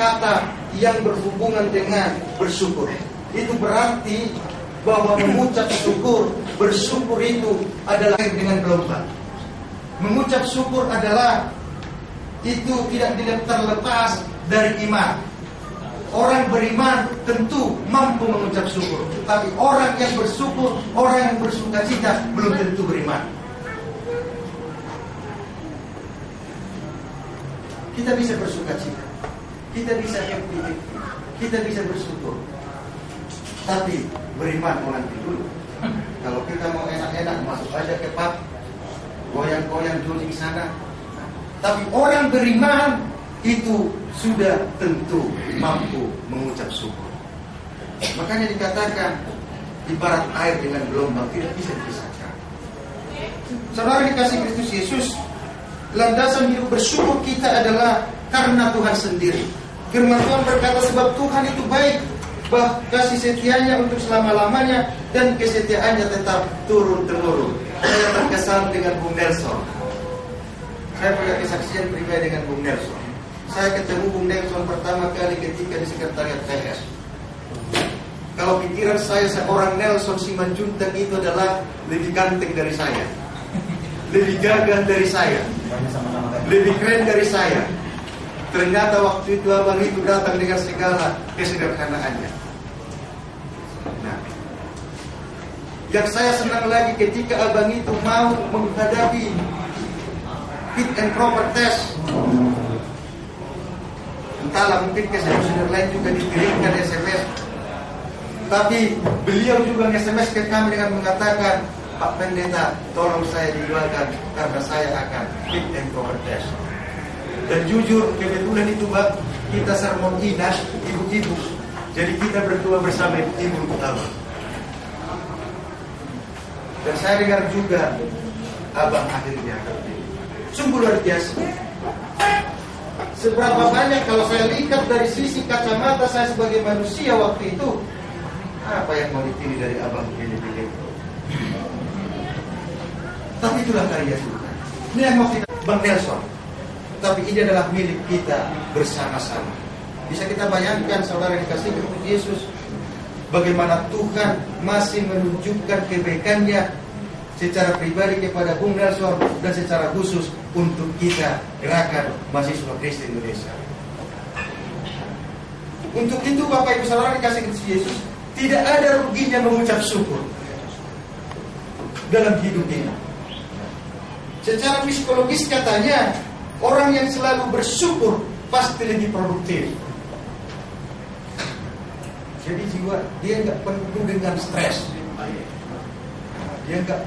kata yang berhubungan dengan bersyukur. Itu berarti bahwa mengucap syukur, bersyukur itu adalah dengan gelombang. Mengucap syukur adalah itu tidak terlepas dari iman. Orang beriman tentu mampu mengucap syukur, tapi orang yang bersyukur, orang yang bersukacita belum tentu beriman. Kita bisa bersukacita, kita bisa happy, kita bisa bersyukur, tapi beriman mau nanti dulu. Kalau kita mau enak-enak masuk aja ke pub, goyang-goyang jogging sana. Tapi orang beriman itu sudah tentu mampu mengucap syukur. Makanya dikatakan ibarat air dengan gelombang tidak bisa dipisahkan. Saudara dikasih Kristus Yesus, landasan hidup bersyukur kita adalah karena Tuhan sendiri. Firman Tuhan berkata sebab Tuhan itu baik, kasih setianya untuk selama-lamanya dan kesetiaannya tetap turun-temurun. Saya terkesan dengan Bung Nelson. Saya punya kesaksian pribadi dengan Bung Nelson. Saya ketemu Bung Nelson pertama kali ketika di sekretariat PS. Kalau pikiran saya seorang Nelson Simanjuntak itu adalah lebih ganteng dari saya, lebih gagah dari saya, lebih keren dari saya. Ternyata waktu itu abang itu datang dengan segala kesederhanaannya. Nah, yang saya senang lagi ketika abang itu mau menghadapi fit and proper test. Entahlah, mungkin kesehatan lain juga dikirimkan SMS. Tapi beliau juga SMS ke kami dengan mengatakan, Pak Pendeta, tolong saya didoakan karena saya akan fit and proper test. Dan jujur, kebetulan itu Pak, kita sermon inas ibu-ibu. Jadi kita berdua bersama ibu utama. Dan saya dengar juga abang akhirnya. Sungguh luar biasa. Seberapa banyak kalau saya lihat dari sisi kacamata saya sebagai manusia waktu itu, apa yang mau dipilih dari abang pilih-pilih? Tapi itulah karya Tuhan. Ini yang mau kita Bang Nelson. Tapi ini adalah milik kita bersama-sama. Bisa kita bayangkan saudara dikasih Kristus Yesus, bagaimana Tuhan masih menunjukkan kebaikannya secara pribadi kepada Bung Nelson dan secara khusus untuk kita gerakan mahasiswa Kristen Indonesia. Untuk itu Bapak Ibu saudara dikasih Kristus Yesus, tidak ada ruginya mengucap syukur dalam hidup ini. Secara psikologis katanya, orang yang selalu bersyukur pasti lebih produktif. Jadi jiwa dia nggak penuh dengan stres. Dia nggak,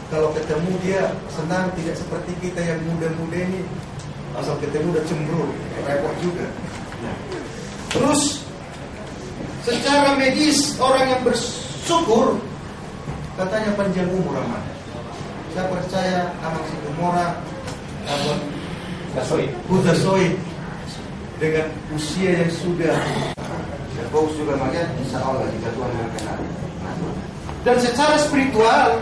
kalau ketemu dia senang, tidak seperti kita yang muda-muda ini asal ketemu udah cemburu, repot juga. Terus secara medis orang yang bersyukur katanya panjang umur aman. Saya percaya Amang Situmora, Abang Hudasoi dengan usia yang sudah bagus juga, makanya insya Allah jika Tuhan berkenan. Dan secara spiritual,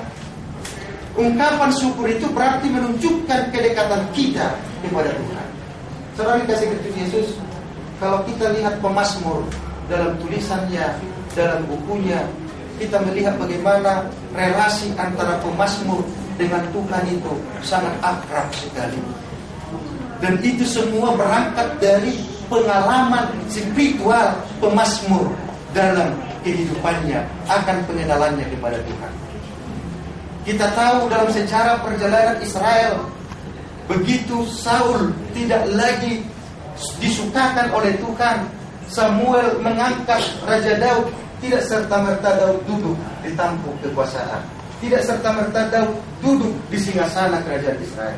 ungkapan syukur itu berarti menunjukkan kedekatan kita kepada Tuhan. Saudara dikasih Kristus Yesus, kalau kita lihat pemazmur dalam tulisannya, dalam bukunya, kita melihat bagaimana relasi antara pemazmur dengan Tuhan itu sangat akrab sekali. Dan itu semua berangkat dari pengalaman spiritual pemazmur dalam kehidupannya akan pengenalannya kepada Tuhan. Kita tahu dalam sejarah perjalanan Israel, begitu Saul tidak lagi disukakan oleh Tuhan, Samuel mengangkat Raja Daud. Tidak serta-merta Daud duduk di tampuk kekuasaan, tidak serta-merta Daud duduk di singgasana kerajaan Israel.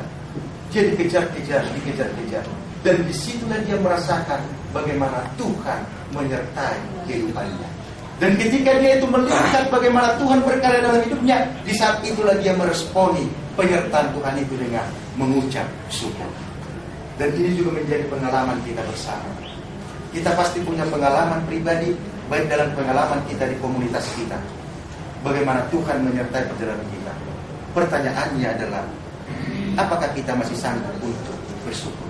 Dia dikejar-kejar. Dan disitulah dia merasakan bagaimana Tuhan menyertai kehidupannya. Dan ketika dia itu melihat bagaimana Tuhan berkarya dalam hidupnya, di saat itulah dia meresponi penyertaan Tuhan itu dengan mengucap syukur. Dan ini juga menjadi pengalaman kita bersama. Kita pasti punya pengalaman pribadi, baik dalam pengalaman kita di komunitas kita, bagaimana Tuhan menyertai perjalanan kita. Pertanyaannya adalah, apakah kita masih sanggup untuk bersyukur?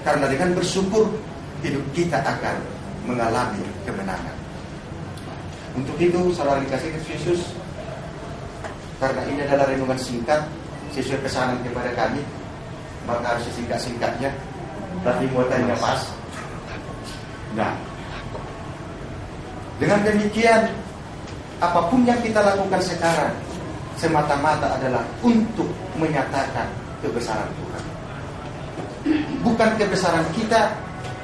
Karena dengan bersyukur, hidup kita akan mengalami kemenangan. Untuk itu, saudara dikasih Yesus, karena ini adalah renungan singkat sesuai pesanan kepada kami, maka harus singkat-singkatnya, tapi muatannya pas. Nah, dengan demikian, apapun yang kita lakukan sekarang semata-mata adalah untuk menyatakan kebesaran Tuhan. Bukan kebesaran kita,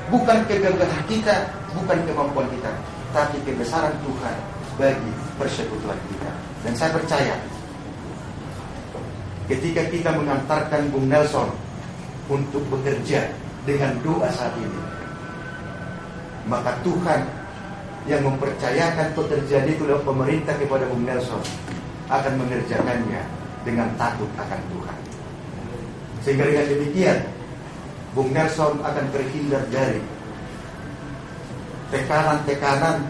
bukan kegagahan kita, bukan kemampuan kita, tapi kebesaran Tuhan bagi persekutuan kita. Dan saya percaya, ketika kita mengantarkan Bung Nelson untuk bekerja dengan doa saat ini, maka Tuhan yang mempercayakan pekerjaan itu lewat pemerintah kepada Bung Nelson akan mengerjakannya dengan takut akan Tuhan. Sehingga dengan demikian, Bung Nelson akan terhindar dari tekanan-tekanan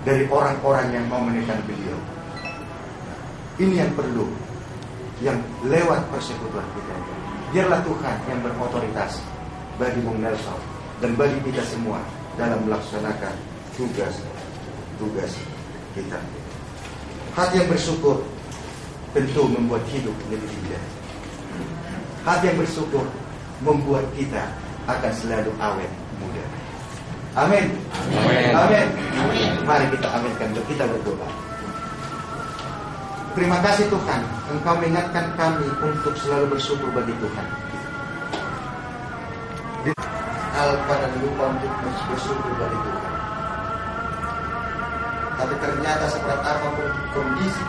dari orang-orang yang mau menekan beliau. Ini yang perlu, yang lewat persekutuan kita. Biarlah Tuhan yang berotoritas bagi Bung Nelson dan bagi kita semua dalam melaksanakan tugas kita. Hati yang bersyukur tentu membuat hidup lebih indah. Hati yang bersyukur membuat kita akan selalu awet muda. Amin. Amin. Mari kita aminkan, kita berdoa. Terima kasih Tuhan, Engkau mengingatkan kami untuk selalu bersyukur bagi Tuhan. Hal pada lupa untuk bersyukur bagi Tuhan. Tapi ternyata seberat apapun kondisi